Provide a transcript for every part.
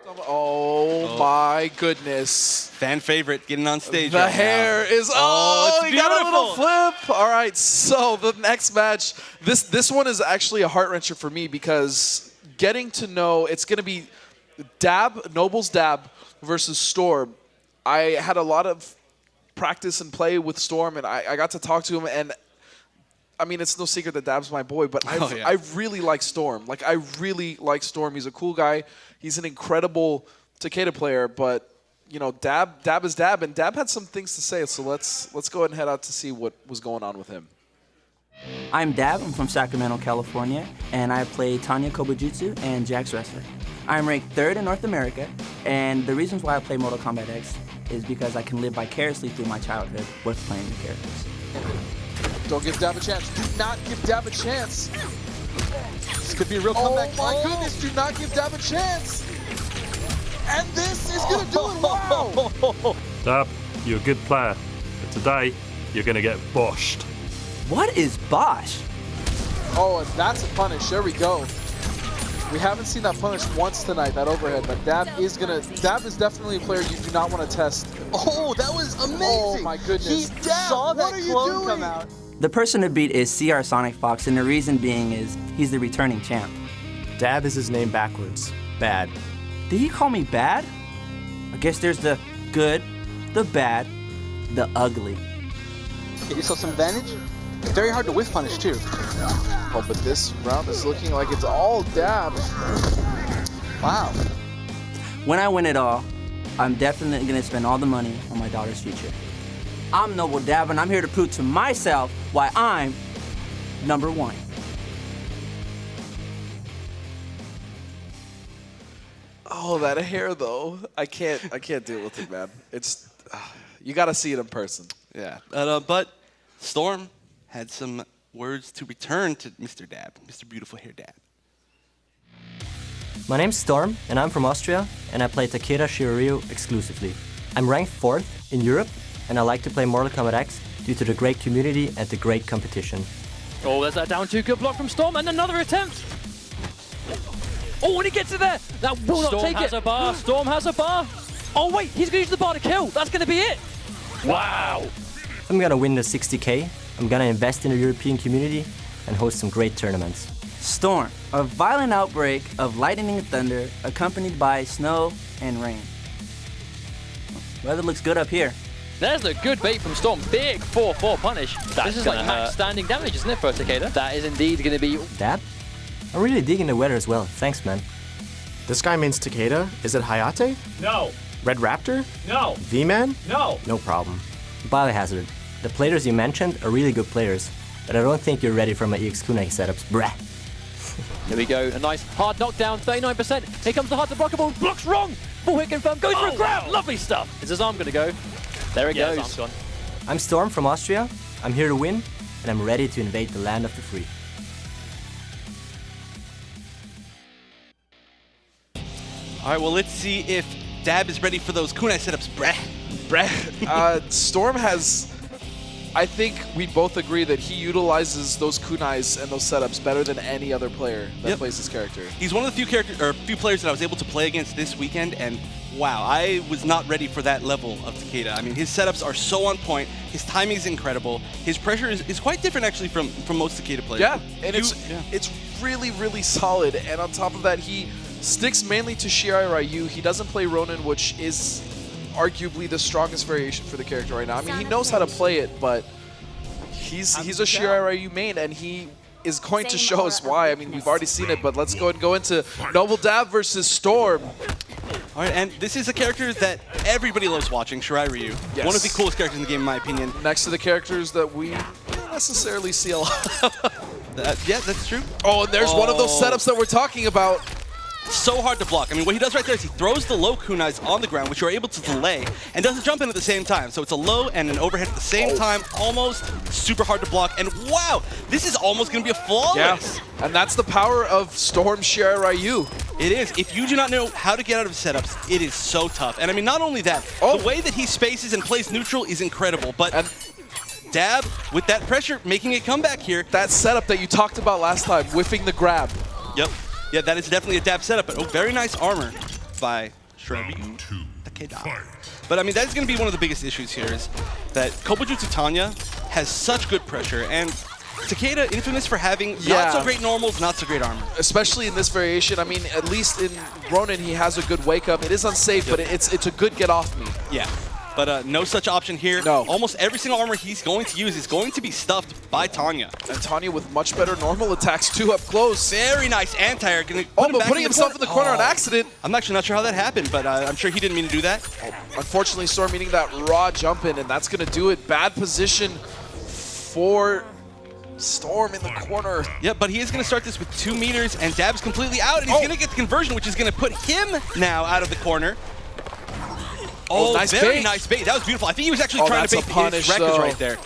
Oh my goodness. Fan favorite getting on stage The right hair now. is, it's he got a little beautiful. flip. All right, so the next match, this one is actually a heart-wrencher for me because getting to know, it's going to be Noble's Dab versus Storm. I had a lot of practice and play with Storm, and I got to talk to him, and I mean, it's no secret that Dab's my boy, but I really like Storm. Like, I really like Storm. He's a cool guy. He's an incredible Takeda player, but, you know, Dab is Dab, and Dab had some things to say, so let's go ahead and head out to see what was going on with him. I'm Dab. I'm from Sacramento, California, and I play Tanya Kobujutsu and Jax Wrestler. I'm ranked 3rd in North America, and the reasons why I play Mortal Kombat X is because I can live vicariously through my childhood with playing the characters. Don't give Dab a chance. Do not give Dab a chance. This could be a real comeback. Oh my goodness, do not give Dab a chance. And this is going to do it. Wow. Dab, you're a good player, but today you're going to get boshed. What is Bosch? Oh, and that's a punish. There we go. We haven't seen that punish once tonight, that overhead, but Dab is definitely a player you do not want to test. Oh, that was amazing. Oh my goodness. He saw that clone come out. The person to beat is CR Sonic Fox, and the reason being is he's the returning champ. Dab is his name backwards. Bad. Did he call me bad? I guess there's the good, the bad, the ugly. Get yourself some advantage. Very hard to whiff punish, too. Oh, but this round is looking like it's all Dab. Wow. When I win it all, I'm definitely going to spend all the money on my daughter's future. I'm Noble Dab, and I'm here to prove to myself why I'm #1. Oh, that hair though. I can't deal with it, man. It's you got to see it in person. Yeah. But Storm had some words to return to Mr. Dab, Mr. Beautiful Hair Dab. My name's Storm, and I'm from Austria, and I play Takeda Shiroryu exclusively. I'm ranked 4th in Europe, and I like to play Mortal Kombat X due to the great community and the great competition. Oh, there's that down 2 good block from Storm, and another attempt. Oh, and he gets it there. That will not take it. Storm has a bar. Storm has a bar. Oh, wait, he's going to use the bar to kill. That's going to be it. Wow. I'm gonna win the 60K, I'm gonna invest in the European community, and host some great tournaments. Storm, a violent outbreak of lightning and thunder accompanied by snow and rain. Weather looks good up here. There's a good bait from Storm. Big 4-4 punish. This is like max standing damage, isn't it, for Takeda? That is indeed going to be... Dab? I'm really digging the weather as well. Thanks, man. This guy means Takeda? Is it Hayate? No. Red Raptor? No. V-Man? No. No problem. Biohazard. The players you mentioned are really good players, but I don't think you're ready for my EX Kunai setups, brah. Here we go. A nice hard knockdown, 39%. Here comes the hard to blockable. Blocks wrong. Full hit confirmed. Goes for a grab. Wow. Lovely stuff. Is his arm going to go? There it goes. His arm's gone. I'm Storm from Austria. I'm here to win, and I'm ready to invade the land of the free. All right, well, let's see if Dab is ready for those kunai setups, breh. Storm has, I think we both agree that he utilizes those kunais and those setups better than any other player that plays this character. He's one of the few players that I was able to play against this weekend, and wow, I was not ready for that level of Takeda. I mean, his setups are so on point. His timing is incredible. His pressure is quite different, actually, from most Takeda players. Yeah, and it's really, really solid. And on top of that, he sticks mainly to Shirai Ryu. He doesn't play Ronin, which is arguably the strongest variation for the character right now. I mean, he knows how to play it, but he's a Shirai Ryu main, and he is going to show us why. I mean, we've already seen it, but let's go ahead and go into Noble Dab versus Storm. All right, and this is a character that everybody loves watching, Shirai Ryu. Yes. One of the coolest characters in the game, in my opinion. Next to the characters that we don't necessarily see a lot. Yeah, that's true. Oh, and there's one of those setups that we're talking about. So hard to block. I mean, what he does right there is he throws the low kunais on the ground, which you're able to delay, and does a jump in at the same time. So it's a low and an overhead at the same time, almost super hard to block. And wow, this is almost going to be a flawless. Yeah, and that's the power of Storm Shirai Ryu. It is. If you do not know how to get out of setups, it is so tough. And I mean, not only that, the way that he spaces and plays neutral is incredible, but Dab, with that pressure, making a comeback here. That setup that you talked about last time, whiffing the grab. Yep. Yeah, that is definitely a Dab setup, but very nice armor. by Shiryu Takeda. But I mean, that's going to be one of the biggest issues here is that Kobujutsu Tanya has such good pressure, and Takeda infamous for having not so great normals, not so great armor. Especially in this variation. I mean, at least in Ronin, he has a good wake up. It is unsafe, but it's a good get off me. Yeah. But no such option here. No. Almost every single armor he's going to use is going to be stuffed by Tanya. And Tanya with much better normal attacks too up close. Very nice anti-air. But putting himself in the corner on accident. I'm actually not sure how that happened, but I'm sure he didn't mean to do that. Unfortunately, Storm meeting that raw jump in, and that's going to do it. Bad position for Storm in the corner. Yeah, but he is going to start this with 2 meters, and Dab's completely out, and he's going to get the conversion, which is going to put him now out of the corner. Oh, nice very bait. nice bait. That was beautiful. I think he was actually trying to bait punish, his records right there.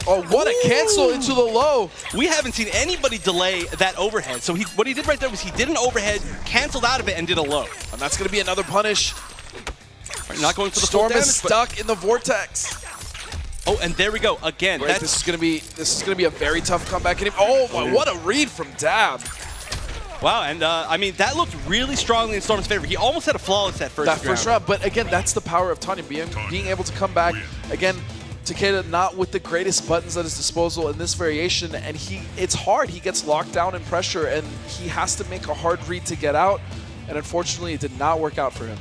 Oh, what a cancel into the low. We haven't seen anybody delay that overhead. So what he did right there was he did an overhead, canceled out of it, and did a low. And that's going to be another punish. Right, not going for the Storm full damage, is stuck in the vortex. Oh, and there we go again. Right, this is going to be a very tough comeback. Oh, what a read from Dab. Wow, and I mean, that looked really strongly in Storm's favor. He almost had a flawless that first round. But again, that's the power of Tanya, being able to come back. Again, Takeda not with the greatest buttons at his disposal in this variation, and it's hard. He gets locked down in pressure, and he has to make a hard read to get out, and unfortunately, it did not work out for him.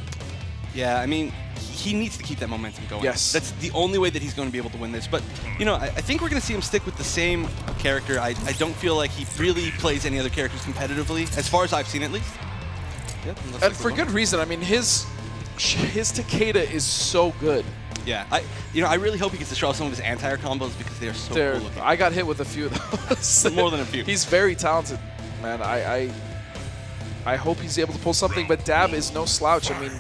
Yeah, I mean, he needs to keep that momentum going. Yes. That's the only way that he's going to be able to win this. But, you know, I think we're going to see him stick with the same character. I don't feel like he really plays any other characters competitively, as far as I've seen at least. Yeah, and for good reason. I mean, his Takeda is so good. Yeah, I really hope he gets to show off some of his anti-air combos because they are so cool looking. I got hit with a few of those. More than a few. He's very talented, man. I hope he's able to pull something, but Dab is no slouch. I mean,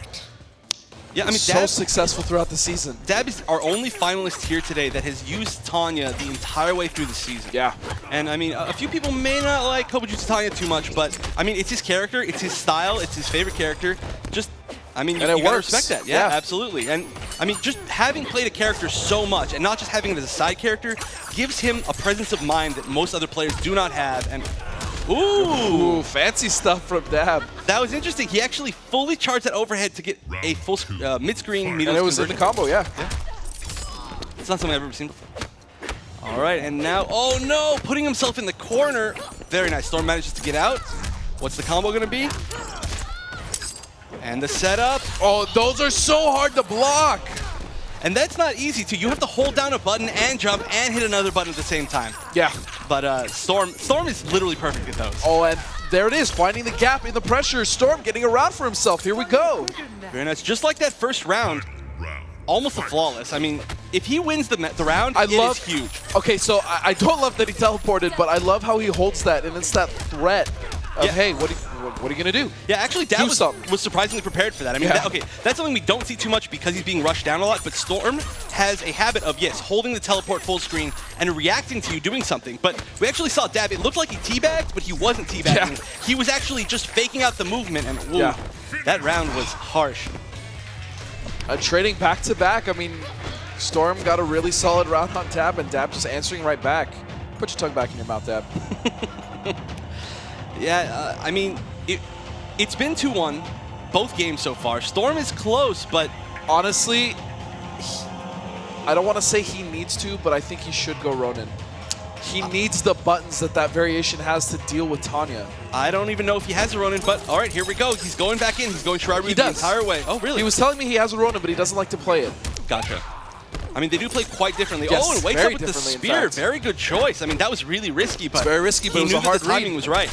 yeah, I mean, so successful throughout the season. Dab is our only finalist here today that has used Tanya the entire way through the season. Yeah. And I mean, a few people may not like Kobujutsu Tanya too much, but I mean, it's his character, it's his style, it's his favorite character. Just, I mean, you gotta respect that. Yeah, absolutely. And I mean, just having played a character so much and not just having it as a side character gives him a presence of mind that most other players do not have. And ooh, fancy stuff from Dab. That was interesting. He actually fully charged that overhead to get a full mid-screen meterless And it was in the combo, yeah. It's not something I've ever seen before. All right, and now, oh no, putting himself in the corner. Very nice. Storm manages to get out. What's the combo going to be? And the setup. Oh, those are so hard to block. And that's not easy, too. You have to hold down a button and jump and hit another button at the same time. Yeah. But Storm is literally perfect at those. Oh, and there it is, finding the gap in the pressure. Storm getting around for himself. Here we go. Very nice. Just like that first round, almost a flawless. I mean, if he wins the round, it is huge. Okay, so I don't love that he teleported, but I love how he holds that, and it's that threat of, hey, what are you going to do? Yeah, actually, Dab was surprisingly prepared for that. I mean, that's something we don't see too much because he's being rushed down a lot, but Storm has a habit of, yes, holding the teleport full screen and reacting to you doing something. But we actually saw Dab. It looked like he teabagged, but he wasn't teabagging. Yeah. He was actually just faking out the movement, and that round was harsh. Trading back-to-back, I mean, Storm got a really solid round on Dab, and Dab just answering right back. Put your tongue back in your mouth, Dab. Yeah, I mean, it's been 2-1, both games so far. Storm is close, but honestly, I don't want to say he needs to, but I think he should go Ronin. He needs the buttons that variation has to deal with Tanya. I don't even know if he has a Ronin, but all right, here we go. He's going back in. He's going Shiryu the entire way. Oh, really? He was telling me he has a Ronin, but he doesn't like to play it. Gotcha. I mean, they do play quite differently. Yes, oh, and wakes up with the spear. Very good choice. I mean, that was really risky, but it's very risky, but it was a hard the timing was right.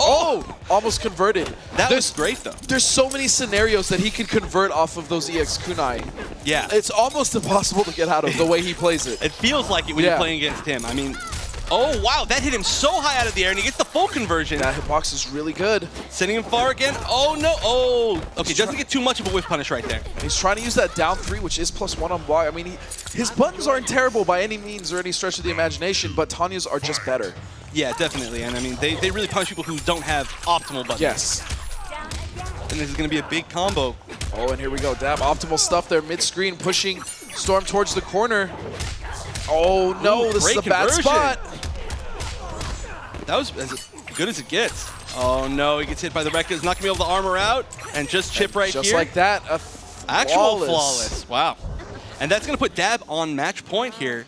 Oh, almost converted. That was great, though. There's so many scenarios that he could convert off of those EX kunai. Yeah. It's almost impossible to get out of the way he plays it. It feels like it when you're playing against him. I mean, oh, wow, that hit him so high out of the air, and he gets the full conversion. That hitbox is really good. Sending him far again. Oh, no. Oh, okay, doesn't get too much of a whiff punish right there. He's trying to use that down 3, which is +1 on block. I mean, his buttons aren't terrible by any means or any stretch of the imagination, but Tanya's are just better. Yeah, definitely. And I mean, they really punish people who don't have optimal buttons. Yes. And this is going to be a big combo. Oh, and here we go. Dab optimal stuff there mid-screen, pushing Storm towards the corner. Oh, no, this is a bad spot. That was as good as it gets. Oh no, he gets hit by the Rekka. He's not going to be able to armor out and just chip right Just here. like that. Actual flawless. Wow. And that's going to put Dab on match point here.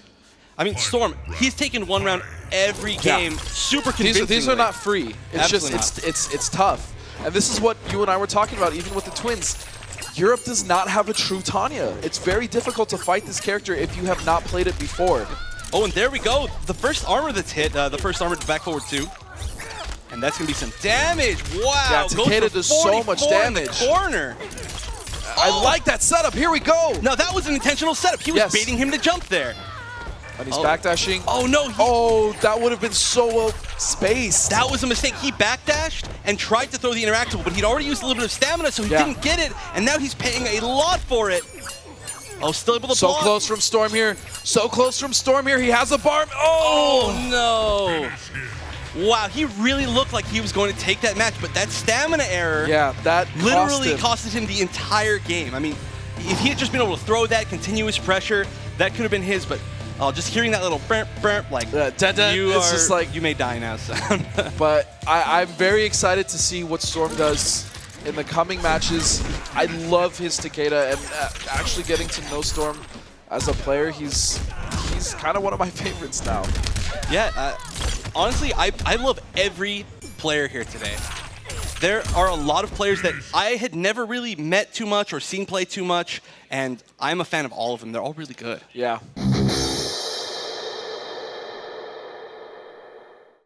I mean, Storm, he's taken one round every game, super convincingly. These are not free. It's Absolutely just, it's tough. And this is what you and I were talking about, even with the twins. Europe does not have a true Tanya. It's very difficult to fight this character if you have not played it before. Oh, and there we go. The first armor that's hit, the first armor to back forward 2. And that's going to be some damage. Wow. Yeah, Takeda does so much damage. In the corner. I like that setup. Here we go. No, that was an intentional setup. He was baiting him to jump there. And he's backdashing. Oh, no. Oh, that would have been so well spaced. That was a mistake. He backdashed and tried to throw the interactable, but he'd already used a little bit of stamina, so he didn't get it, and now he's paying a lot for it. Oh, still able to block. So close from Storm here. So close from Storm here. He has a bar. Oh, no. Wow, he really looked like he was going to take that match, but that stamina error that literally costed him the entire game. I mean, if he had just been able to throw that continuous pressure, that could have been his, but just hearing that little burp, burp, like, you may die now, son. But I'm very excited to see what Storm does in the coming matches. I love his Takeda, and actually getting to know Storm as a player, he's kind of one of my favorites now. Yeah, honestly, I love every player here today. There are a lot of players that I had never really met too much or seen play too much, and I'm a fan of all of them. They're all really good. Yeah.